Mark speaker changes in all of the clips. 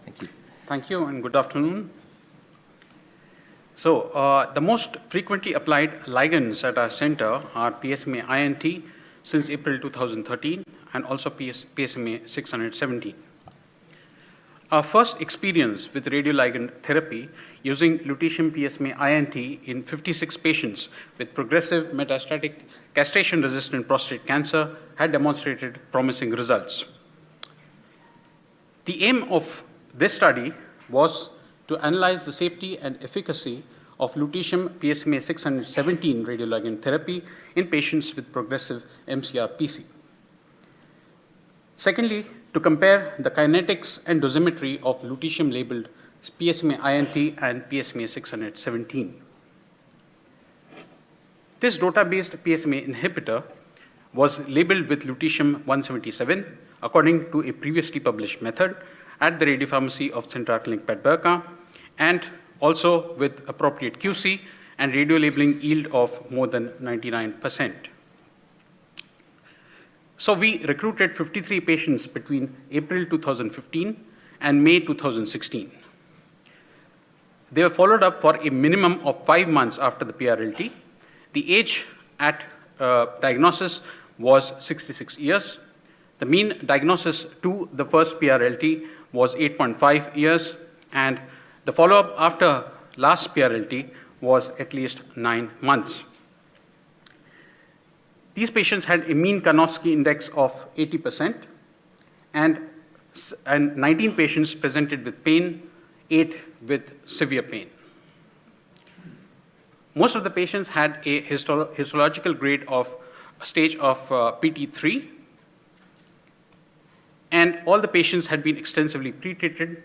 Speaker 1: Thank you.
Speaker 2: Thank you and good afternoon. So the most frequently applied ligands at our center are PSMA-INT since April 2013 and also PSMA-617. Our first experience with radioligand therapy using lutetium PSMA-INT in 56 patients with progressive metastatic castration-resistant prostate cancer had demonstrated promising results. The aim of this study was to analyze the safety and efficacy of lutetium PSMA-617 radioligand therapy in patients with progressive mCRPC. Secondly, to compare the kinetics and dosimetry of lutetium-labeled PSMA-INT and PSMA-617. This DOTA-based PSMA inhibitor was labeled with lutetium-177 according to a previously published method at the radiopharmacy of Central Clinic Pet-Berka, and also with appropriate QC and radiolabeling yield of more than 99%. So we recruited 53 patients between April 2015 and May 2016. They were followed up for a minimum of 5 months after the PRLT. The age at diagnosis was 66 years. The mean diagnosis to the first PRLT was 8.5 years, and the follow-up after last PRLT was at least 9 months. These patients had a mean Karnofsky index of 80%, and 19 patients presented with pain, 8 with severe pain. Most of the patients had a histological grade of stage of PT3, and all the patients had been extensively pretreated.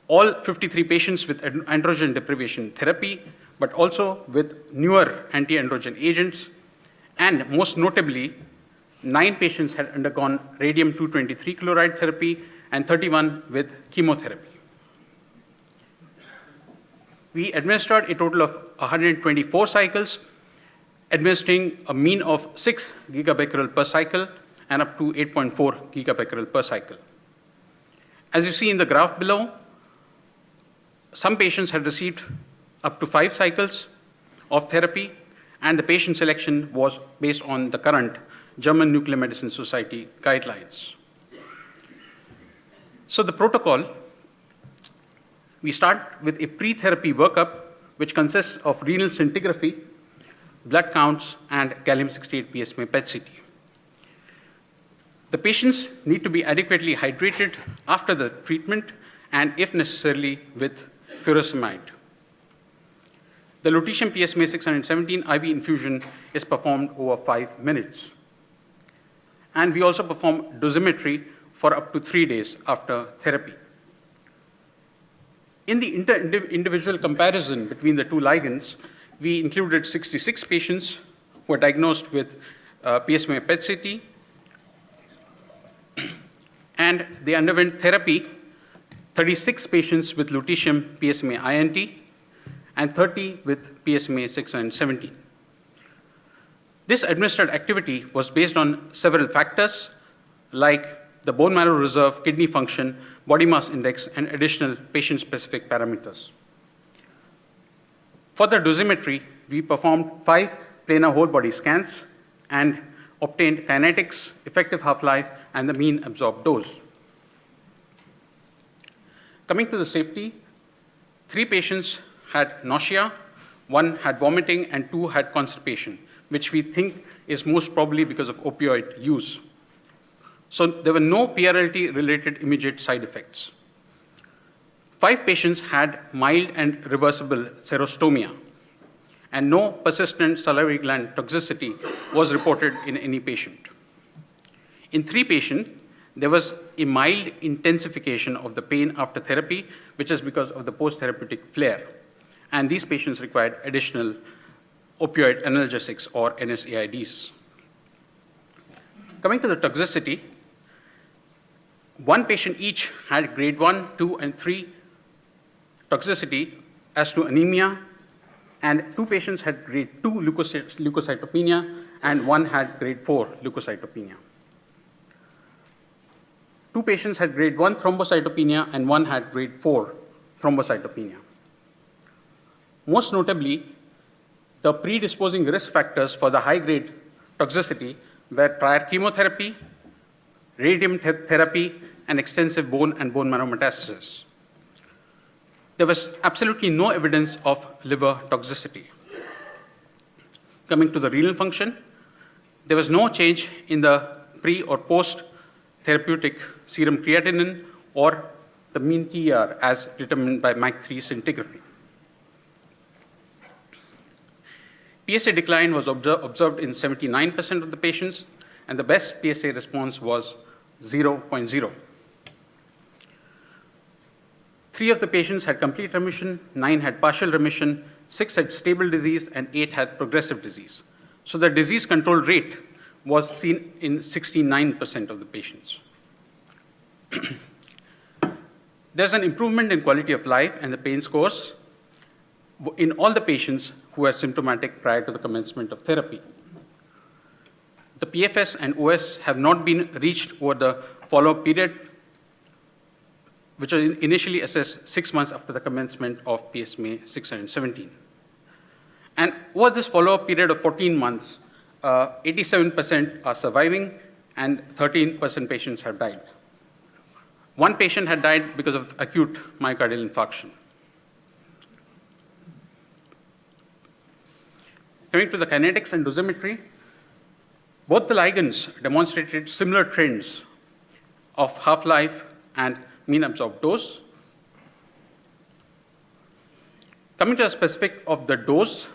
Speaker 2: All 53 patients with androgen deprivation therapy, but also with newer anti-androgen agents. And most notably, 9 patients had undergone radium-223 chloride therapy and 31 with chemotherapy. We administered a total of 124 cycles, administering a mean of 6 gigabecquerel per cycle and up to 8.4 gigabecquerel per cycle. As you see in the graph below, some patients had received up to 5 cycles of therapy, and the patient selection was based on the current German Nuclear Medicine Society guidelines. So the protocol, we start with a pre-therapy workup, which consists of renal scintigraphy, blood counts, and gallium-68 PSMA PET-CT. The patients need to be adequately hydrated after the treatment, and if necessarily, with furosemide. The lutetium PSMA-617 IV infusion is performed over 5 minutes. And we also perform dosimetry for up to 3 days after therapy. In the individual comparison between the two ligands, we included 66 patients who were diagnosed with PSMA PET-CT, and they underwent therapy, 36 patients with lutetium PSMA-INT, and 30 with PSMA-617. This administered activity was based on several factors, like the bone marrow reserve, kidney function, body mass index, and additional patient-specific parameters. For the dosimetry, we performed 5 planar whole body scans and obtained kinetics, effective half-life, and the mean absorbed dose. Coming to the safety, 3 patients had nausea, 1 had vomiting, and 2 had constipation, which we think is most probably because of opioid use. So there were no PRLT-related immediate side effects. 5 patients had mild and reversible xerostomia, and no persistent salivary gland toxicity was reported in any patient. In 3 patients, there was a mild intensification of the pain after therapy, which is because of the post-therapeutic flare. And these patients required additional opioid analgesics or NSAIDs. Coming to the toxicity, 1 patient each had grade 1, 2, and 3 toxicity as to anemia, and 2 patients had grade 2 leukocytopenia, and 1 had grade 4 leukocytopenia. 2 patients had grade 1 thrombocytopenia and 1 had grade 4 thrombocytopenia. Most notably, the predisposing risk factors for the high-grade toxicity were prior chemotherapy, radium therapy, and extensive bone and bone marrow metastasis. There was absolutely no evidence of liver toxicity. Coming to the renal function, there was no change in the pre or post therapeutic serum creatinine or the mean TR as determined by MAC3 scintigraphy. PSA decline was observed in 79% of the patients, and the best PSA response was 0.0. 3 of the patients had complete remission, 9 had partial remission, 6 had stable disease, and 8 had progressive disease. So the disease control rate was seen in 69% of the patients. There's an improvement in quality of life and the pain scores in all the patients who were symptomatic prior to the commencement of therapy. The PFS and OS have not been reached over the follow-up period, which was initially assessed 6 months after the commencement of PSMA 617. And over this follow-up period of 14 months, 87% are surviving and 13% patients have died. 1 patient had died because of acute myocardial infarction. Coming to the kinetics and dosimetry, both the ligands demonstrated similar trends of half-life and mean absorbed dose. Coming to the specific of the dose,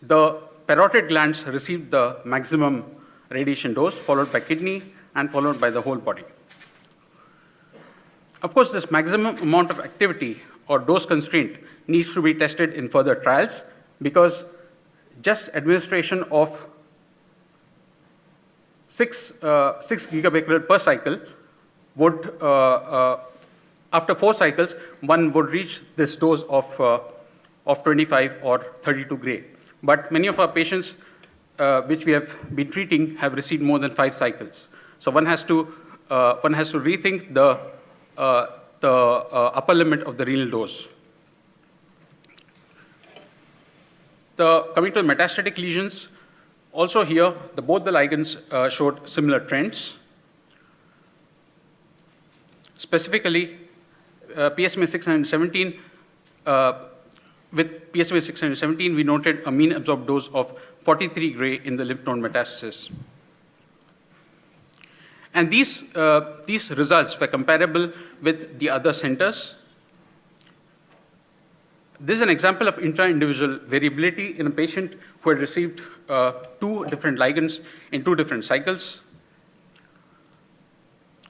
Speaker 2: the parotid glands received the maximum radiation dose, followed by kidney, and followed by the whole body. Of course, this maximum amount of activity or dose constraint needs to be tested in further trials because just administration of 6 gigabecquerel per cycle would, after 4 cycles, one would reach this dose of 25 or 32 gray. But many of our patients which we have been treating have received more than 5 cycles. So one has to rethink the upper limit of the renal dose. Coming to the metastatic lesions, also here, both the ligands showed similar trends. Specifically, PSMA 617, with PSMA 617, we noted a mean absorbed dose of 43 gray in the lymph node metastasis. And these results were comparable with the other centers. This is an example of intra-individual variability in a patient who had received 2 different ligands in 2 different cycles.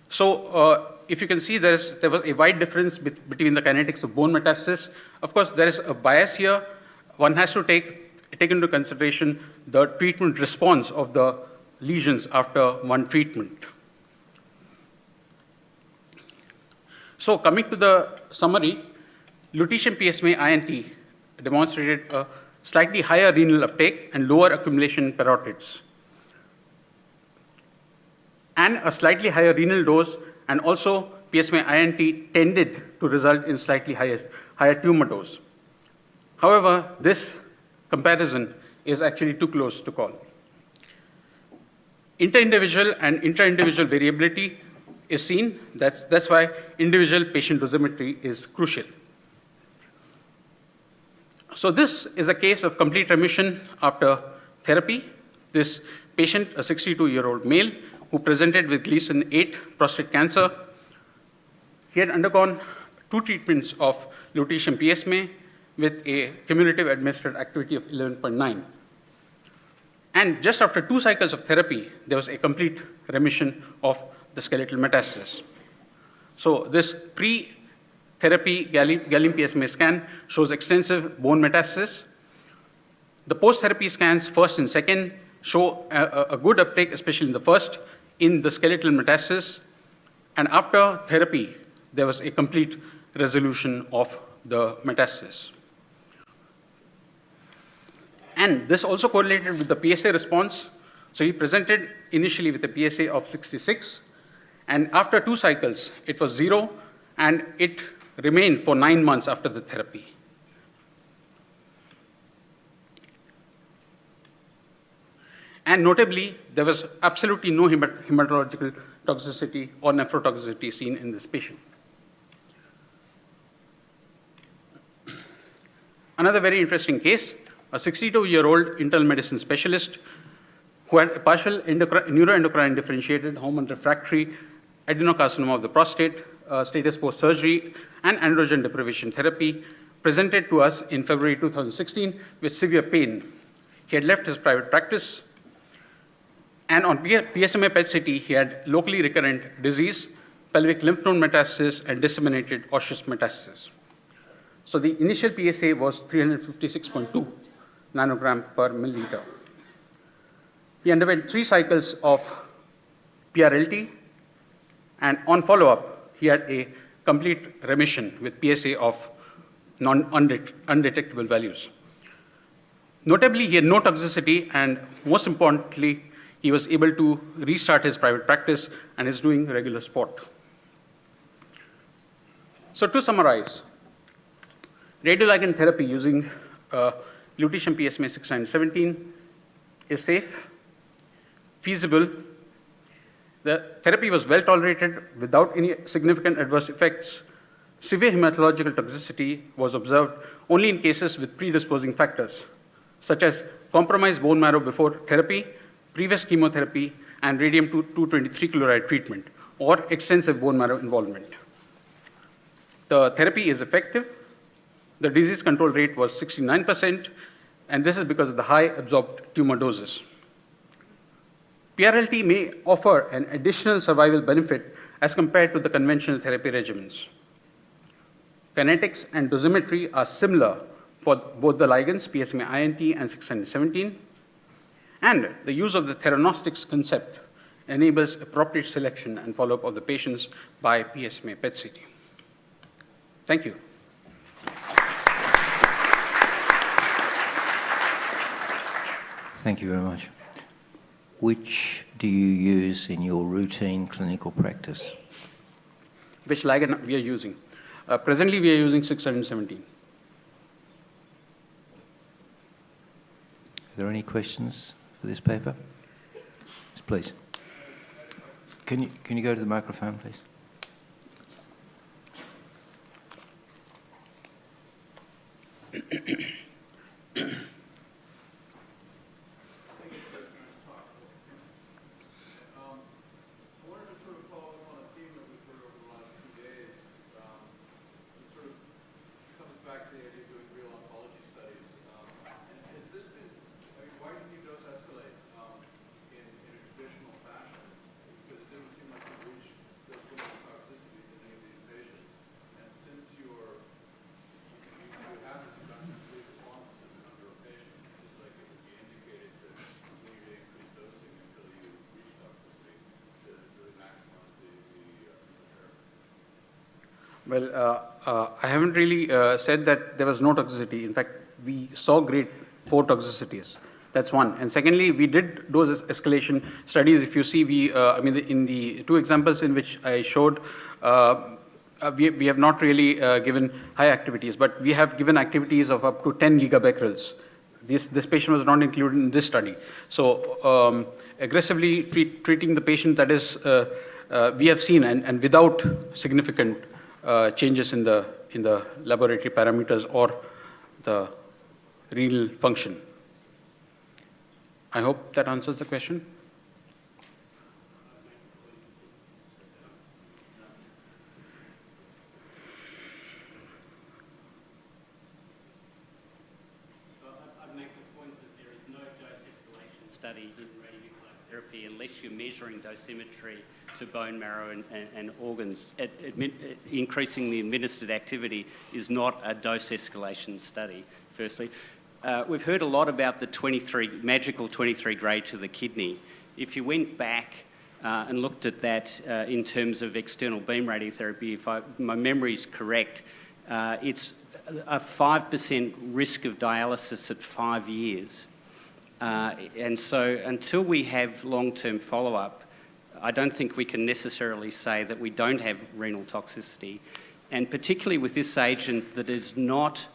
Speaker 2: So if you can see, there was a wide difference between the kinetics of bone metastasis. Of course, there is a bias here. One has to take into consideration the treatment response of the lesions after one treatment. So coming to the summary, lutetium PSMA INT demonstrated a slightly higher renal uptake and lower accumulation in parotids, and a slightly higher renal dose, and also PSMA INT tended to result in slightly higher tumor dose. However, this comparison is actually too close to call. Inter-individual and intra-individual variability is seen. That's why individual patient dosimetry is crucial. So this is a case of complete remission after therapy. This patient, a 62-year-old male, who presented with Gleason 8 prostate cancer. He had undergone 2 treatments of lutetium PSMA with a cumulative administered activity of 11.9. And just after 2 cycles of therapy, there was a complete remission of the skeletal metastasis. So this pre-therapy gallium PSMA scan shows extensive bone metastasis. The post-therapy scans, first and second, show a good uptake, especially in the first, in the skeletal metastasis. And after therapy, there was a complete resolution of the metastasis. And this also correlated with the PSA response. So he presented initially with a PSA of 66, And after 2 cycles, it was 0, and it remained for 9 months after the therapy. And notably, there was absolutely no hematological toxicity or nephrotoxicity seen in this patient. Another very interesting case, a 62-year-old internal medicine specialist who had a partial neuroendocrine differentiated hormone refractory adenocarcinoma of the prostate, status post-surgery, and androgen deprivation therapy, presented to us in February 2016 with severe pain. He had left his private practice, and on PSMA PET-CT, he had locally recurrent disease, pelvic lymph node metastasis, and disseminated osseous metastasis. So the initial PSA was 356.2 nanogram per milliliter. He underwent 3 cycles of PRLT, and on follow-up, he had a complete remission with PSA of undetectable values. Notably, he had no toxicity, and most importantly, he was able to restart his private practice and is doing regular sport. So to summarize, radioligand therapy using lutetium PSMA 6917 is safe, feasible. The therapy was well tolerated without any significant adverse effects. Severe hematological toxicity was observed only in cases with predisposing factors, such as compromised bone marrow before therapy, previous chemotherapy, and radium-223 chloride treatment, or extensive bone marrow involvement. The therapy is effective. The disease control rate was 69%, and this is because of the high absorbed tumor doses. PRLT may offer an additional survival benefit as compared to the conventional therapy regimens. Kinetics and dosimetry are similar for both the ligands, PSMA-INT and 617, and the use of the theranostics concept enables appropriate selection and follow-up of the patients by PSMA PET-CT. Thank you.
Speaker 1: Thank you very much. Which do you use in your routine clinical practice?
Speaker 2: Which ligand we are using? Presently, we are using 617.
Speaker 1: Are there any questions for this paper? Yes, please. Can you go to the microphone, please?
Speaker 2: Well, I haven't really said that there was no toxicity. In fact, we saw grade 4 toxicities. That's one. And secondly, we did dose escalation studies. If you see, in the 2 examples in which I showed, we have not really given high activities, but we have given activities of up to 10 gigabecquerels. This patient was not included in this study. So aggressively treating the patient, that is, we have seen, and without significant changes in the laboratory parameters or the renal function. I hope that answers the question.
Speaker 3: I'd make the point that there is no dose escalation study in radioligand therapy unless you're measuring dosimetry to bone marrow and organs. Increasing the administered activity is not a dose escalation study, firstly. We've heard a lot about the magical 23 gray to the kidney. If you went back and looked at that in terms of external beam radiotherapy, if my memory is correct, it's a 5% risk of dialysis at 5 years. And so until we have long-term follow-up, I don't think we can necessarily say that we don't have renal toxicity. And particularly with this agent that is not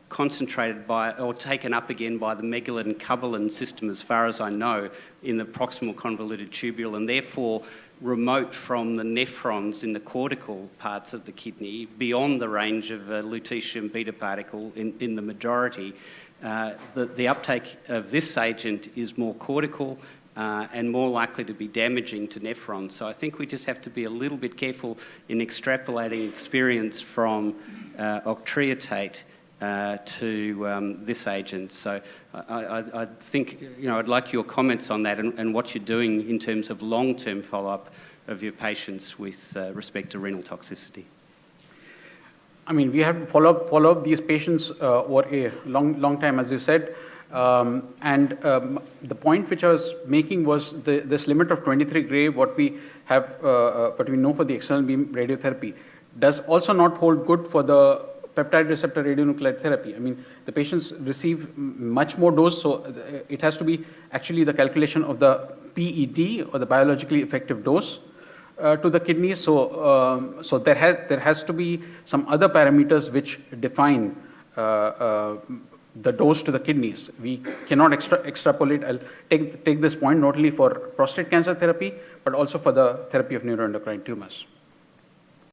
Speaker 3: concentrated by or taken up again by the megalin-cubolin system, as far as I know, in the proximal convoluted tubule, and therefore remote from the nephrons in the cortical parts of the kidney, beyond the range of a lutetium beta particle in the majority. The uptake of this agent is more cortical and more likely to be damaging to nephrons. So I think we just have to be a little bit careful in extrapolating experience from octreotate to this agent. So I think, I'd like your comments on that and what you're doing in terms of long-term follow-up of your patients with respect to renal toxicity.
Speaker 2: I mean, we have to follow up these patients over a long time, as you said. The point which I was making was this limit of 23 gray, what we have, what we know for the external beam radiotherapy, does also not hold good for the peptide receptor radionuclide therapy. I mean, the patients receive much more dose, so it has to be actually the calculation of the PED, or the biologically effective dose, to the kidneys. So there has to be some other parameters which define the dose to the kidneys. We cannot extrapolate. I'll take this point not only for prostate cancer therapy, but also for the therapy of neuroendocrine tumors.